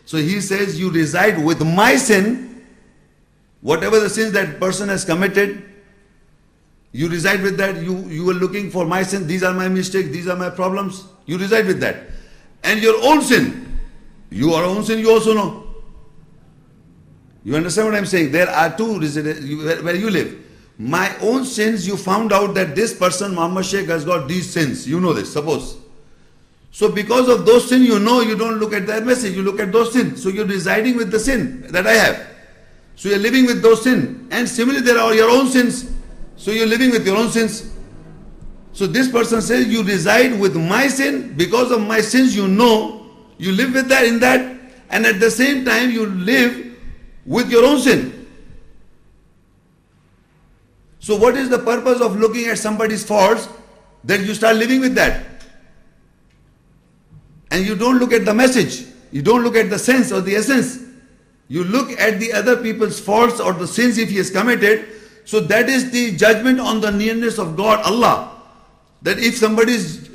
So he says, you reside with my sin, whatever the sins that person has committed, you reside with that, you are looking for my sin, these are my mistakes, these are my problems, you reside with that. And your own sin, your own sin you also know. You understand what I'm saying? There are two where you live. My own sins, you found out that this person, Muhammad Sheikh, has got these sins. You know this, suppose. So because of those sins, you know, you don't look at that message, you look at those sins. So you're residing with the sin that I have. So you're living with those sins. And similarly, there are your own sins. So you're living with your own sins. So this person says, you reside with my sin. Because of my sins, you know, you live with that, in that. And at the same time, you live with your own sin. So what is the purpose of looking at somebody's faults? That you start living with that. And you don't look at the message. You don't look at the sense or the essence. You look at the other people's faults or the sins if he has committed. So that is the judgment on the nearness of God, Allah. That if somebody's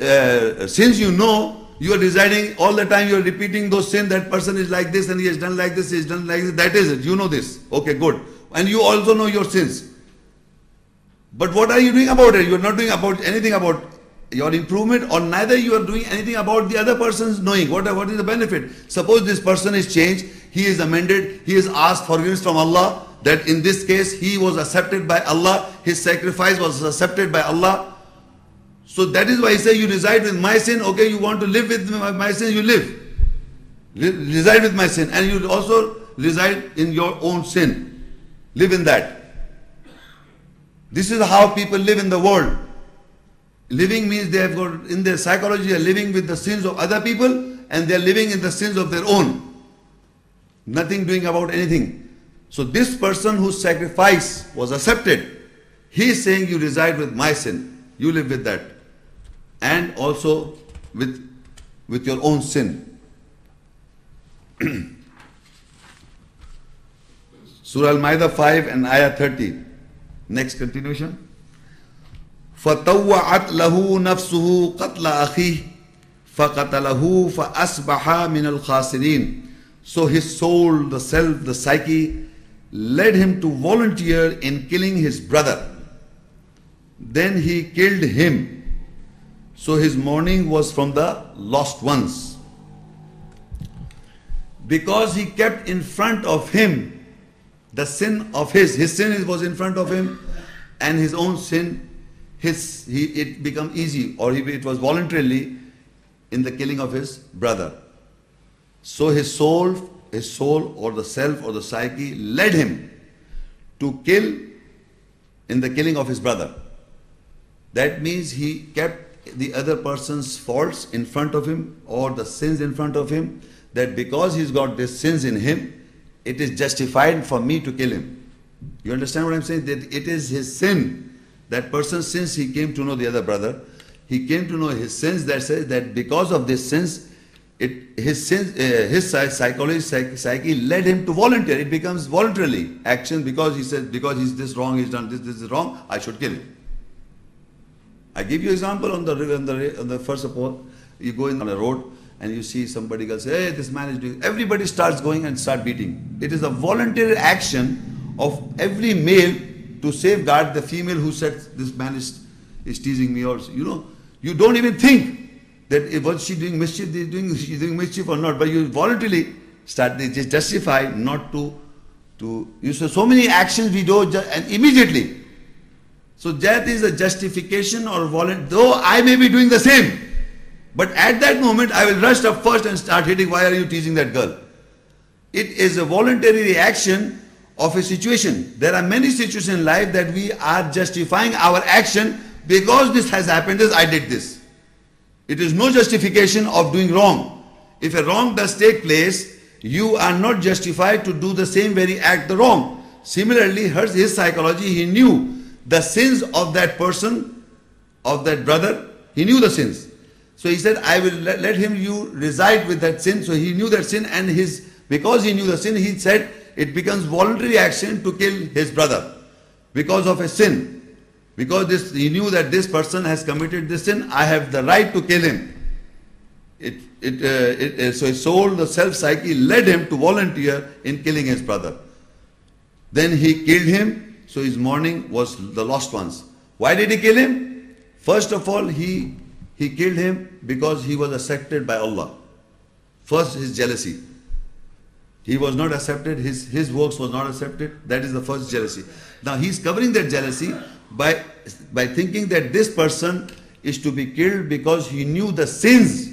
sins you know, you are residing all the time, you are repeating those sins, that person is like this and he has done like this, he has done like this, that is it, you know this. Okay, good. And you also know your sins. But what are you doing about it? You are not doing about anything about your improvement, or neither you are doing anything about the other person's knowing. What is the benefit? Suppose this person is changed, he is amended, he has asked forgiveness from Allah, that in this case he was accepted by Allah, his sacrifice was accepted by Allah. So that is why he says, you reside with my sin. Okay, you want to live with my sin, you live. Reside with my sin. And you also reside in your own sin. Live in that. This is how people live in the world. Living means they have got, in their psychology, they are living with the sins of other people and they are living in the sins of their own. Nothing doing about anything. So this person whose sacrifice was accepted, he is saying, you reside with my sin. You live with that. And also with your own sin. Surah Al-Ma'idah 5 and Ayah 30. Next continuation. فَطَوَّعَتْ لَهُ نَفْسُهُ قَتْلَ أَخِيهِ فَقَتَلَهُ فَأَصْبَحَ مِنَ الْخَاسِرِينَ. So his soul, the self, the psyche, led him to volunteer in killing his brother. Then he killed him. So his mourning was from the lost ones. Because he kept in front of him the sin of his sin was in front of him, and his own sin, it became easy, or it was voluntarily in the killing of his brother. So his soul or the self or the psyche led him to kill in the killing of his brother. That means he kept the other person's faults in front of him or the sins in front of him, that because he's got these sins in him, it is justified for me to kill him. You understand what I'm saying? That it is his sin. That person, since he came to know the other brother, he came to know his sins, that says that because of these sins, his psychology, psyche led him to volunteer. It becomes voluntarily action, because he says, because he's this wrong, he's done this is wrong, I should kill him. I give you example on the first support, you go in on a road and you see somebody goes, hey, this man is doing, everybody starts going and start beating. It is a voluntary action of every male to safeguard the female who said, this man is teasing me, or, you know, you don't even think that was she doing mischief, she's doing mischief or not, but you voluntarily start, they just justify not to you see, so many actions we do and immediately. So that is a justification or voluntary, though I may be doing the same. But at that moment, I will rush up first and start hitting, why are you teasing that girl? It is a voluntary reaction of a situation. There are many situations in life that we are justifying our action because this has happened, I did this. It is no justification of doing wrong. If a wrong does take place, you are not justified to do the same very act the wrong. Similarly, his psychology, he knew the sins of that person, of that brother, he knew the sins. So he said, I will let you reside with that sin. So he knew that sin, and because he knew the sin, he said it becomes voluntary action to kill his brother because of a sin. Because he knew that this person has committed this sin, I have the right to kill him. So his soul, the self-psyche, led him to volunteer in killing his brother. Then he killed him, so his mourning was the lost ones. Why did he kill him? First of all, he killed him because he was accepted by Allah. First, his jealousy. He was not accepted, his works was not accepted. That is the first jealousy. Now he's covering that jealousy by thinking that this person is to be killed because he knew the sins.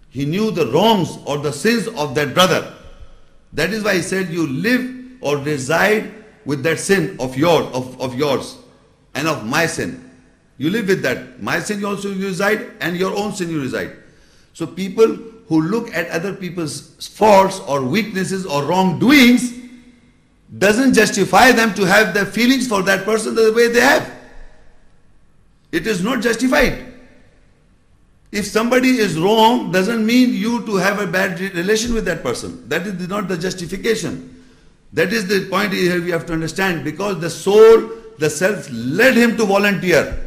He knew the wrongs or the sins of that brother. That is why he said, you live or reside with that sin of yours and of my sin. You live with that. My sin also you reside and your own sin you reside. So people who look at other people's faults or weaknesses or wrongdoings doesn't justify them to have their feelings for that person the way they have. It is not justified. If somebody is wrong, doesn't mean you to have a bad relation with that person. That is not the justification. That is the point here we have to understand, because the soul, the self led him to volunteer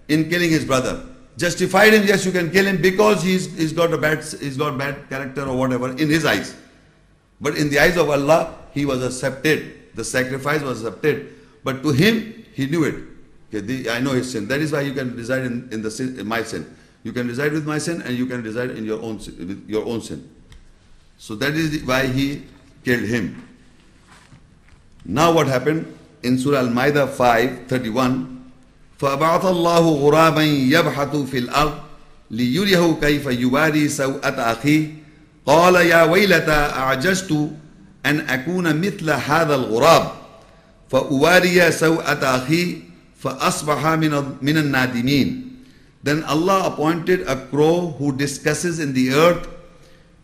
in killing his brother. Justified him, yes, you can kill him because he's got bad character or whatever in his eyes. But in the eyes of Allah, he was accepted. The sacrifice was accepted. But to him, he knew it. Okay, I know his sin. That is why you can reside in the sin, in my sin. You can reside with my sin and you can reside in your own sin, with your own sin. So that is why he killed him. Now what happened in Surah Al-Ma'idah 5:31? فَأَبْعَثَ اللَّهُ غُرَابًا يَبْحَثُ فِي الْأَرْضِ لِيُرِيَهُ كَيْفَ يُوَارِي سَوْءَةَ أَخِيهِ قَالَ يَا وَيْلَتَى أَعْجَزْتُ أَنْ أَكُونَ مِثْلَ هَذَا الْغُرَابِ فَأُوَارِيَ سَوْءَةَ أَخِي فَأَصْبَحَ مِنَ النَّادِمِينَ. Then Allah appointed a crow who discusses in the earth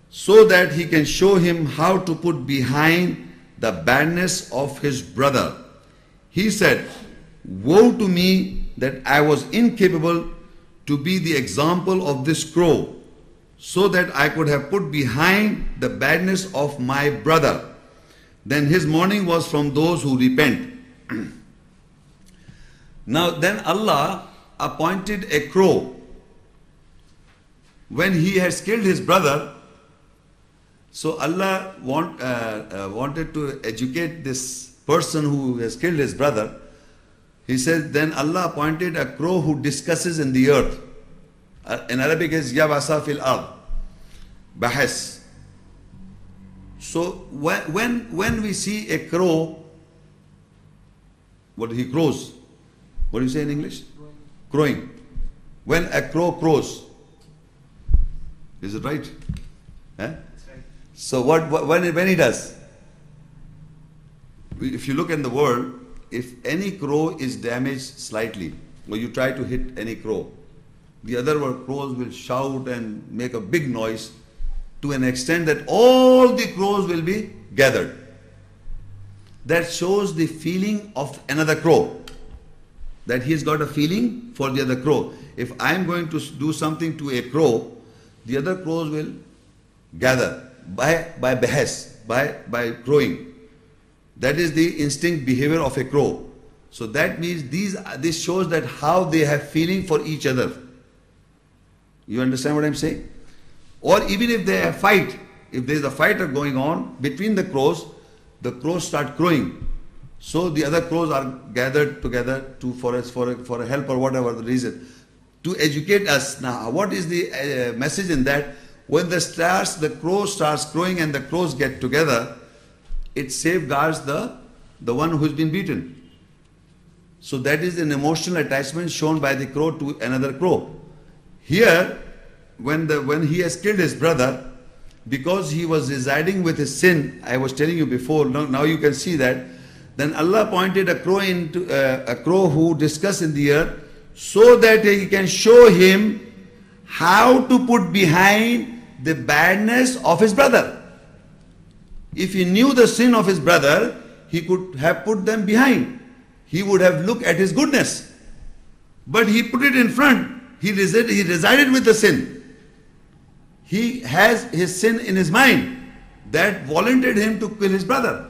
so that he can show him how to put behind the badness of his brother. He said, woe to me that I was incapable to be the example of this crow, so that I could have put behind the badness of my brother. Then his mourning was from those who repent. Now then Allah appointed a crow. When he has killed his brother, so Allah wanted to educate this person who has killed his brother. He says, then Allah appointed a crow who discusses in the earth. In Arabic is Yabasa fil ard. Bahas. So when we see a crow, what he crows? What do you say in English? Crowing. When a crow crows, is it right? That's right. So when he does? If you look in the world, if any crow is damaged slightly, or you try to hit any crow, the other crows will shout and make a big noise to an extent that all the crows will be gathered. That shows the feeling of another crow, that he's got a feeling for the other crow. If I'm going to do something to a crow, the other crows will gather by behest, by crowing. That is the instinct behavior of a crow. So that means this shows that how they have feeling for each other. You understand what I'm saying? Or even if they have fight, if there is a fight going on between the crows start crowing. So the other crows are gathered together for a help or whatever the reason, to educate us. Now, what is the message in that? When the crow starts crowing and the crows get together, it safeguards the one who's been beaten. So that is an emotional attachment shown by the crow to another crow. Here, when he has killed his brother, because he was residing with his sin, I was telling you before, now you can see that, then Allah appointed a crow who discussed in the earth, so that he can show him how to put behind the badness of his brother. If he knew the sin of his brother, he could have put them behind. He would have looked at his goodness. But he put it in front. He resided with the sin. He has his sin in his mind that volunteered him to kill his brother.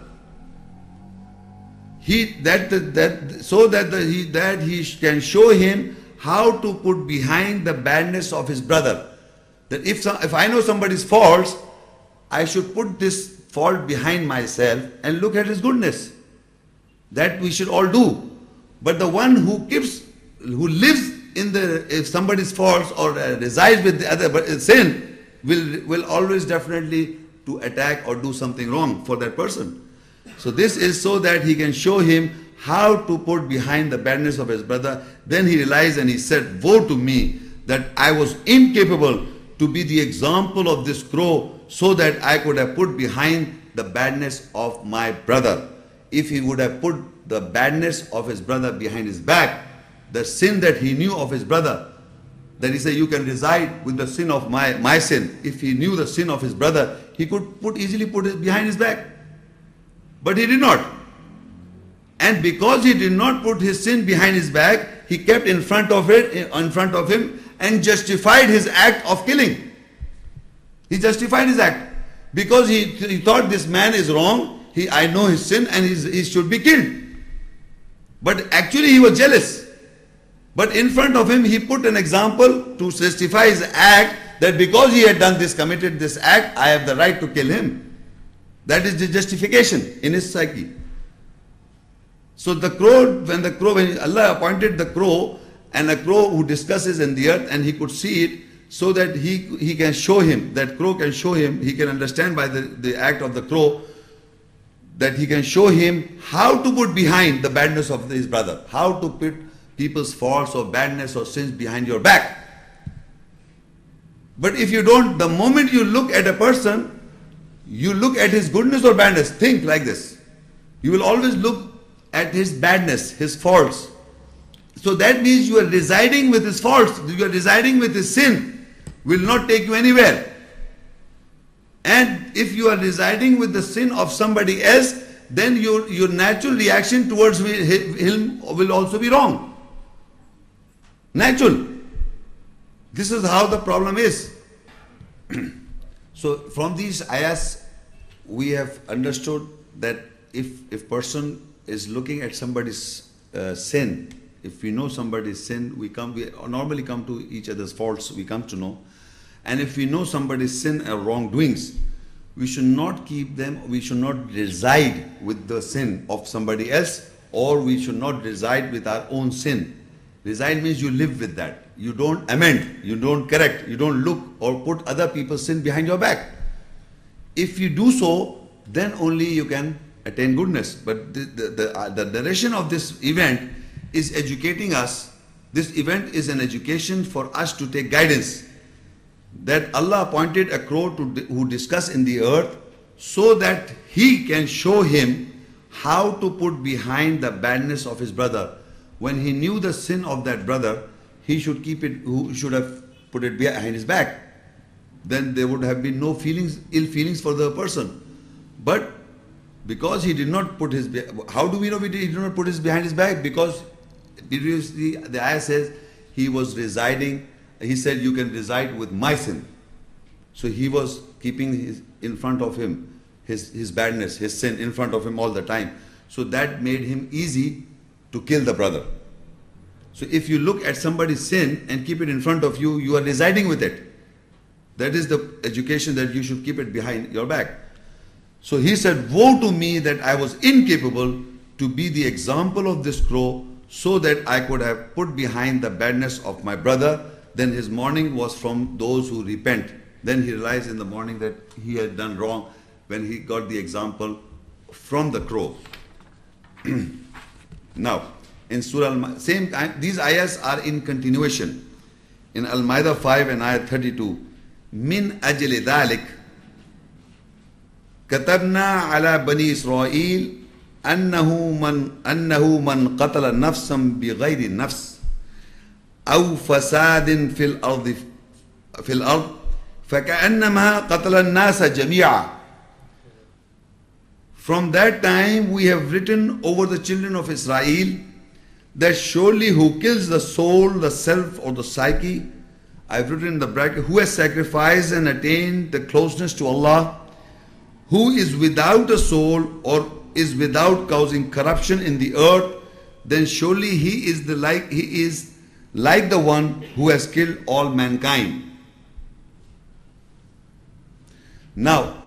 So that he can show him how to put behind the badness of his brother. that if I know somebody's faults, I should put this fault behind myself and look at his goodness. That we should all do. But the one who lives in if somebody's faults or resides with the other sin, will always definitely to attack or do something wrong for that person. So this is so that he can show him how to put behind the badness of his brother. Then he realized and he said, woe to me that I was incapable to be the example of this crow, so that I could have put behind the badness of my brother. If he would have put the badness of his brother behind his back, the sin that he knew of his brother, that he said, you can reside with the sin of my sin. If he knew the sin of his brother, he could easily put it behind his back. But he did not. And because he did not put his sin behind his back, he kept in front of him and justified his act of killing. He justified his act. Because he thought this man is wrong, I know his sin and he should be killed. But actually he was jealous. But in front of him he put an example to justify his act, that because he had committed this act, I have the right to kill him. That is the justification in his psyche. So the crow, when Allah appointed the crow, and a crow who discusses in the earth, and he could see it, so that he can show him, that crow can show him, he can understand by the act of the crow, that he can show him how to put behind the badness of his brother, how to put people's faults or badness or sins behind your back. But if you don't, the moment you look at a person, you look at his goodness or badness. Think like this. You will always look at his badness, his faults. So that means you are residing with his faults, you are residing with his sin, will not take you anywhere. And if you are residing with the sin of somebody else, then your natural reaction towards him will also be wrong. Natural. This is how the problem is. So from these ayahs, we have understood that if person is looking at somebody's sin, if we know somebody's sin, we normally come to each other's faults, we come to know. And if we know somebody's sin or wrongdoings, we should not keep them, we should not reside with the sin of somebody else, or we should not reside with our own sin. Reside means you live with that. You don't amend, you don't correct, you don't look or put other people's sin behind your back. If you do so, then only you can attain goodness. But the narration of this event is educating us. This event is an education for us to take guidance. That Allah appointed a crow who discuss in the earth, so that he can show him how to put behind the badness of his brother. When he knew the sin of that brother, he should should have put it behind his back. Then there would have been no ill feelings for the person. But because he did not put his, how do we know he did not put his behind his back? Because previously the ayah says he was residing, he said you can reside with my sin. So he was keeping in front of him his badness, his sin in front of him all the time. So that made him easy to kill the brother. So if you look at somebody's sin and keep it in front of you, you are residing with it. That is the education, that you should keep it behind your back. So he said, woe to me that I was incapable to be the example of this crow, so that I could have put behind the badness of my brother. Then his mourning was from those who repent. Then he realized in the morning that he had done wrong when he got the example from the crow. Now, in Surah these ayahs are in continuation. In Al-Ma'idah 5 and ayah 32, Min ajli dhalik katabna ala bani Israel annahu man qatala nafsan bighayri nafs aw fasadin fil ard فكأنما قتل الناس جميعا. From that time we have written over the children of Israel that surely who kills the soul, the self or the psyche, I've written in the bracket, who has sacrificed and attained the closeness to Allah, who is without a soul or is without causing corruption in the earth, then surely he is like the one who has killed all mankind. Now,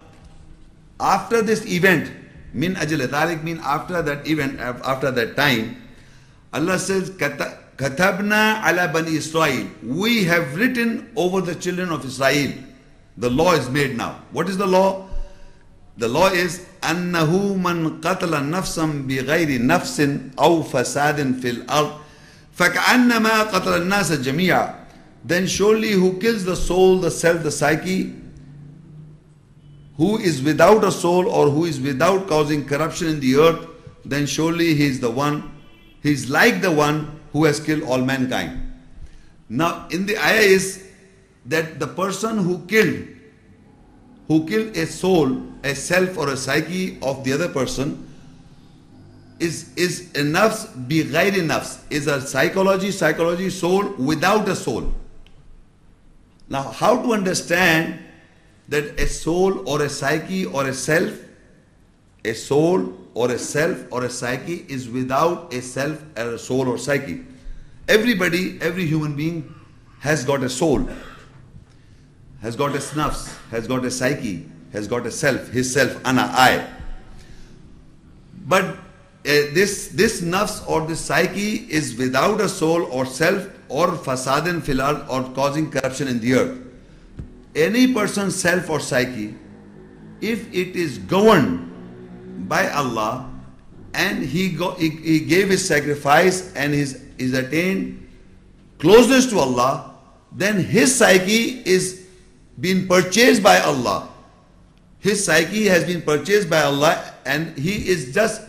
after this event, min ajal dhalik mean after that event, after that time, Allah says, Katabna ala bani Israel. We have written over the children of Israel. The law is made now. What is the law? The law is أنه من قتل نفسا بغير نفس أو فساد في الأرض فكأنما قتل الناس جميعا. Then surely who kills the soul, the self, the psyche, who is without a soul or who is without causing corruption in the earth, then surely he is the one, he is like the one who has killed all mankind. Now in the ayah is that the person who killed a soul, a self or a psyche of the other person is a nafs bi ghairi nafs, is a psychology soul without a soul. Now how to understand that a soul or a psyche or a self, a soul or a self or a psyche is without a self or a soul or psyche? Everybody, every human being has got a soul, has got a nafs, has got a psyche, has got a self, his self, ana, I. But this nafs or this psyche is without a soul or self or fasadin fil ard or causing corruption in the earth. Any person's self or psyche, if it is governed by Allah and he gave his sacrifice and is attained closeness to Allah, then his psyche is been purchased by Allah. His psyche has been purchased by Allah and he is just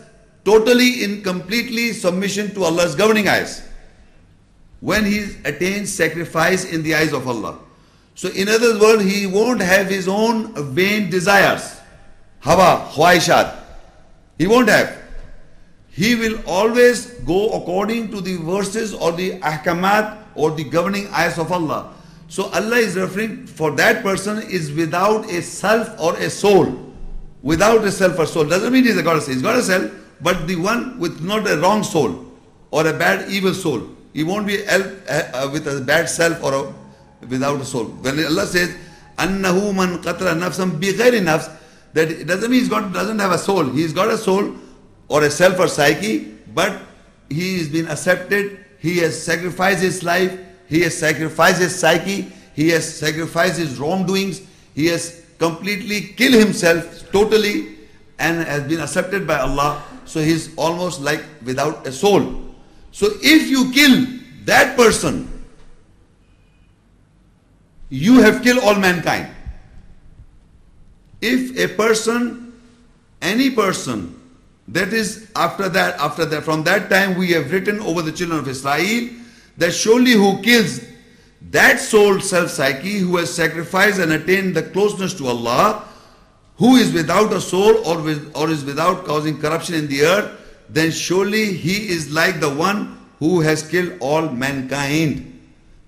totally in completely submission to Allah's governing eyes when he attains sacrifice in the eyes of Allah. So in other words, he won't have his own vain desires, hawa, khwaishat. He won't have. He will always go according to the verses or the ahkamat or the governing eyes of Allah. So Allah is referring, for that person is without a self or a soul. Without a self or soul. Doesn't mean he's got a self. He's got a self, but the one with not a wrong soul or a bad evil soul. He won't be with a bad self or without a soul. When Allah says, أَنَّهُ مَنْ قَتْلَ نَفْسًا بِغَيْرِ نَفْسٍ, that it doesn't mean doesn't have a soul. He's got a soul or a self or psyche, but he has been accepted. He has sacrificed his life. He has sacrificed his psyche. He has sacrificed his wrongdoings. He has completely killed himself totally and has been accepted by Allah. So he's almost like without a soul. So if you kill that person, you have killed all mankind. If a person, any person, that is after that, from that time we have written over the children of Israel that surely who kills that soul, self, psyche, who has sacrificed and attained the closeness to Allah, who is without a soul or is without causing corruption in the earth, then surely he is like the one who has killed all mankind.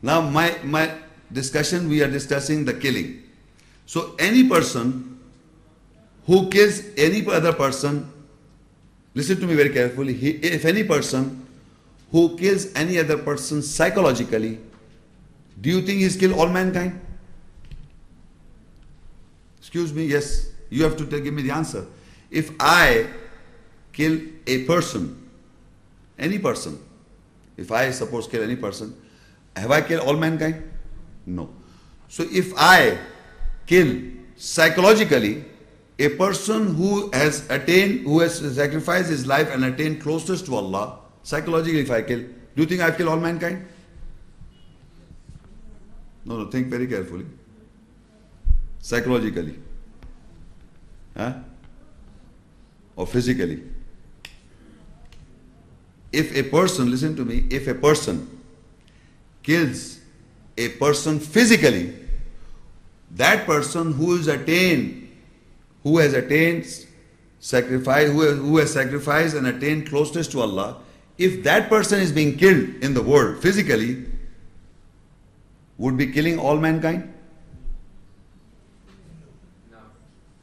Now my discussion, we are discussing the killing. So any person who kills any other person, listen to me very carefully, if any person who kills any other person psychologically, do you think he's killed all mankind? Excuse me, yes, you have to give me the answer. If I kill a person, any person, if I suppose kill any person, have I killed all mankind? No. So if I kill psychologically a person who has sacrificed his life and attained closeness to Allah, psychologically if I kill, do you think I've killed all mankind? No, think very carefully. Psychologically. Or physically. If a person, listen to me, if a person kills a person physically, that person who has attained sacrifice, who has sacrificed and attained closeness to Allah, if that person is being killed in the world physically, would be killing all mankind?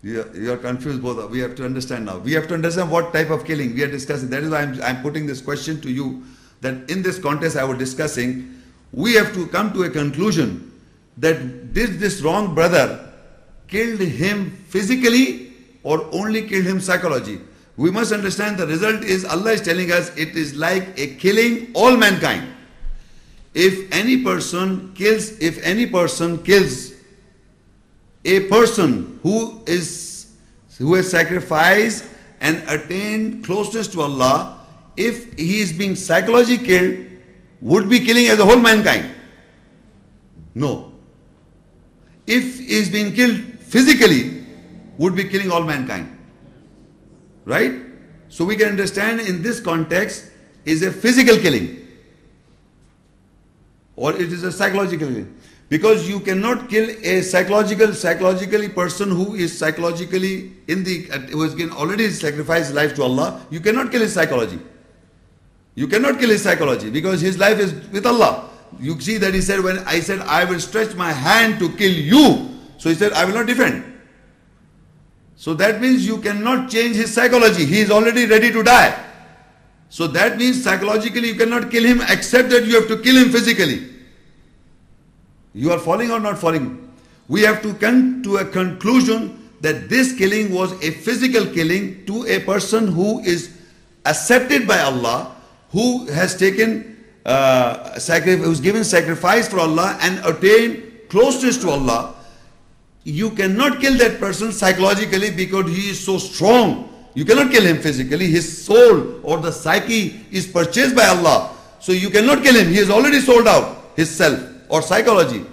You are confused both. We have to understand now. We have to understand what type of killing we are discussing. That is why I'm putting this question to you, that in this context I was discussing, we have to come to a conclusion that did this wrong brother killed him physically or only killed him psychologically. We must understand the result is Allah is telling us it is like a killing all mankind. If any person kills a person who has sacrificed and attained closeness to Allah, if he is being psychologically killed, would be killing as a whole mankind? No. If he is being killed physically, would be killing all mankind. Right? So we can understand in this context is a physical killing or it is a psychological killing. Because you cannot kill a psychologically person who is psychologically who has already sacrificed his life to Allah. You cannot kill his psychology. You cannot kill his psychology because his life is with Allah. You see that he said, when I said I will stretch my hand to kill you, so he said I will not defend. So that means you cannot change his psychology. He is already ready to die. So that means psychologically you cannot kill him except that you have to kill him physically. You are following or not following? We have to come to a conclusion that this killing was a physical killing to a person who is accepted by Allah, who has taken who's given sacrifice for Allah and attained closeness to Allah. You cannot kill that person psychologically because he is so strong. You cannot kill him physically. His soul or the psyche is purchased by Allah. So you cannot kill him. He has already sold out his self or psychology.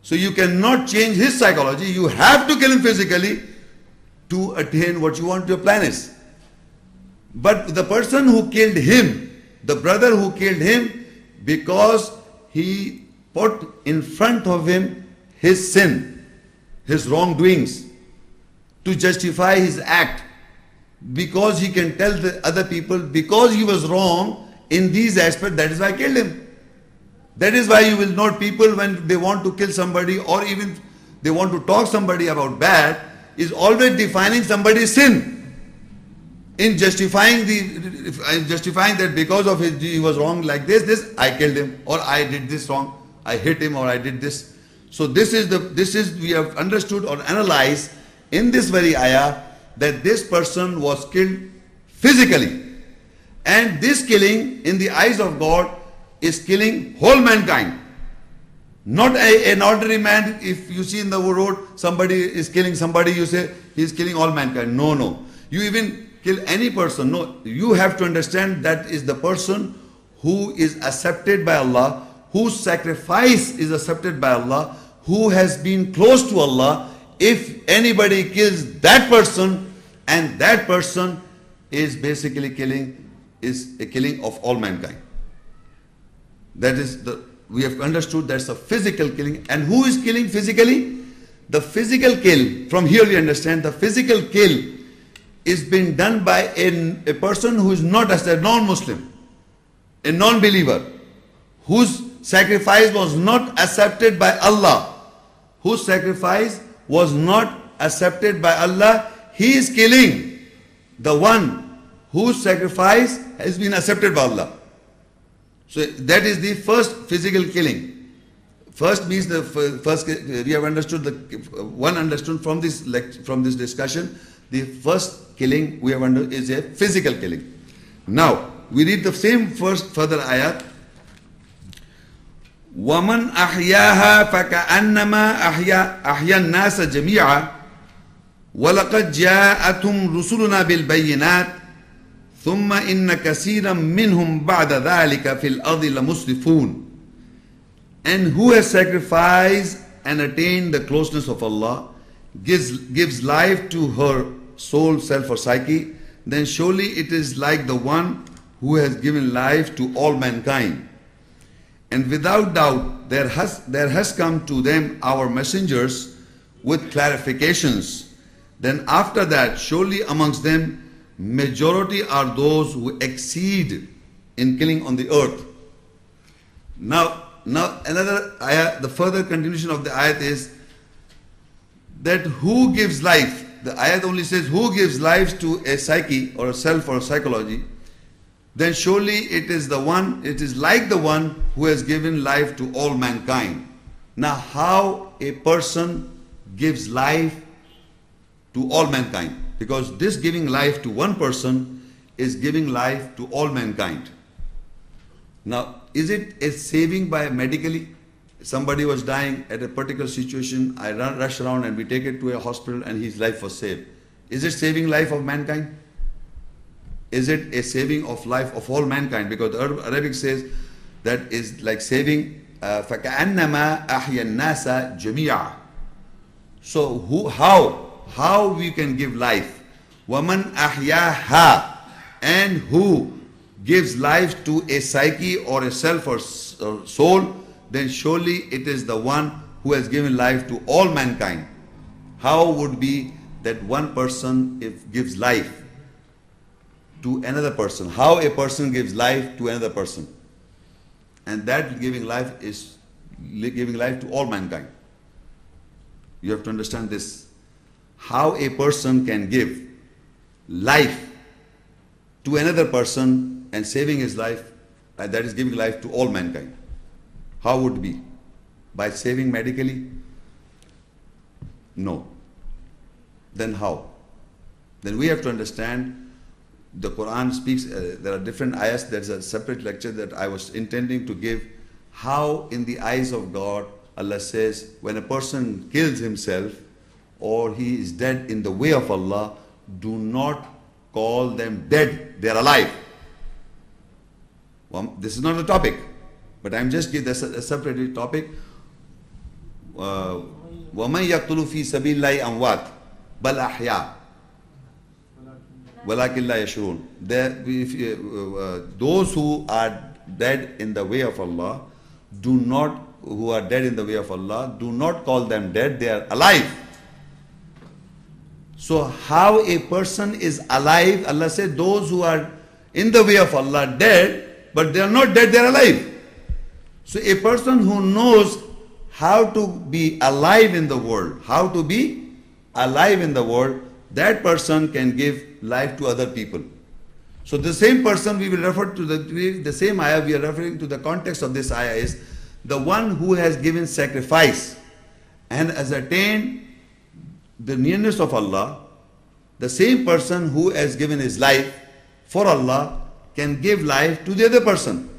So you cannot change his psychology. You have to kill him physically to attain what you want your plan is. But the person who killed him, the brother who killed him, because he put in front of him his sin, his wrongdoings, to justify his act, because he can tell the other people, because he was wrong in these aspects, that is why I killed him. That is why you will note people when they want to kill somebody or even they want to talk somebody about bad, is always defining somebody's sin. In justifying that because of he was wrong like this, I killed him, or I did this wrong, I hit him, or I did this. So this is we have understood or analyzed in this very ayah that this person was killed physically. And this killing in the eyes of God is killing whole mankind. Not an ordinary man. If you see in the road somebody is killing somebody, you say he is killing all mankind. No. You even kill any person. No, you have to understand that is the person who is accepted by Allah, whose sacrifice is accepted by Allah, who has been close to Allah. If anybody kills that person, and that person is basically is a killing of all mankind. That is we have understood that's a physical killing. And who is killing physically? The physical kill, from here we understand the physical kill is being done by a person who is not a non-Muslim, a non-believer, whose sacrifice was not accepted by Allah. Whose sacrifice was not accepted by Allah, he is killing the one whose sacrifice has been accepted by Allah. So that is the first physical killing. First means the first we have understood one understood from this discussion. The first killing we have understood is a physical killing. Now we read the same further ayat. وَمَنْ أَحْيَاهَا فَكَأَنَّمَا أَحْيَا النَّاسَ جَمِيعًا وَلَقَدْ جَاءَتْهُمْ رُسُلُنَا بِالْبَيِّنَاتِ ثُمَّ إِنَّ كَثِيرًا مِّنْهُمْ بَعْدَ ذَلِكَ فِي الْأَرْضِ لَمُسْرِفُونَ. And who has sacrificed and attained the closeness of Allah, gives life to her soul, self or psyche, then surely it is like the one who has given life to all mankind. And without doubt there has come to them our messengers with clarifications. Then after that surely amongst them majority are those who exceed in killing on the earth. Now another ayah, the further continuation of the ayat is that who gives life. The ayat only says who gives life to a psyche or a self or a psychology. Then surely it is like the one who has given life to all mankind. Now how a person gives life to all mankind. Because this giving life to one person is giving life to all mankind. Now, is it a saving by medically? Somebody was dying at a particular situation, I rush around and we take it to a hospital and his life was saved. Is it saving life of mankind? Is it a saving of life of all mankind? Because the Arabic says that is like saving فَكَأَنَّمَا أَحْيَا النَّاسَ جَمِيعًا. So how we can give life? وَمَنْ أَحْيَاهَا, and who gives life to a psyche or a self or soul, then surely it is the one who has given life to all mankind. How would be that one person gives life to another person? How a person gives life to another person? And that giving life is giving life to all mankind. You have to understand this. How a person can give life to another person and saving his life, that is giving life to all mankind. How would it be? By saving medically? No. Then how? Then we have to understand the Quran speaks, there are different ayahs, there's a separate lecture that I was intending to give. How in the eyes of God, Allah says, when a person kills himself or he is dead in the way of Allah, do not call them dead, they are alive. Well, this is not the topic, but I'm just giving this a separate topic. وَمَنْ يَقْتُلُ فِي سَبِيلِ اللَّهِ أَمْوَاتٍ بَلْ أَحْيَاءٌ وَلَكِنْ لَا يَشْعُرُونَ. Those who are dead in the way of Allah, do not call them dead, they are alive. So how a person is alive? Allah said those who are in the way of Allah dead, but they are not dead, they are alive. So a person who knows how to be alive in the world, that person can give life to other people. So the same person we will refer to the same ayah, we are referring to the context of this ayah is the one who has given sacrifice and has attained the nearness of Allah. The same person who has given his life for Allah can give life to the other person.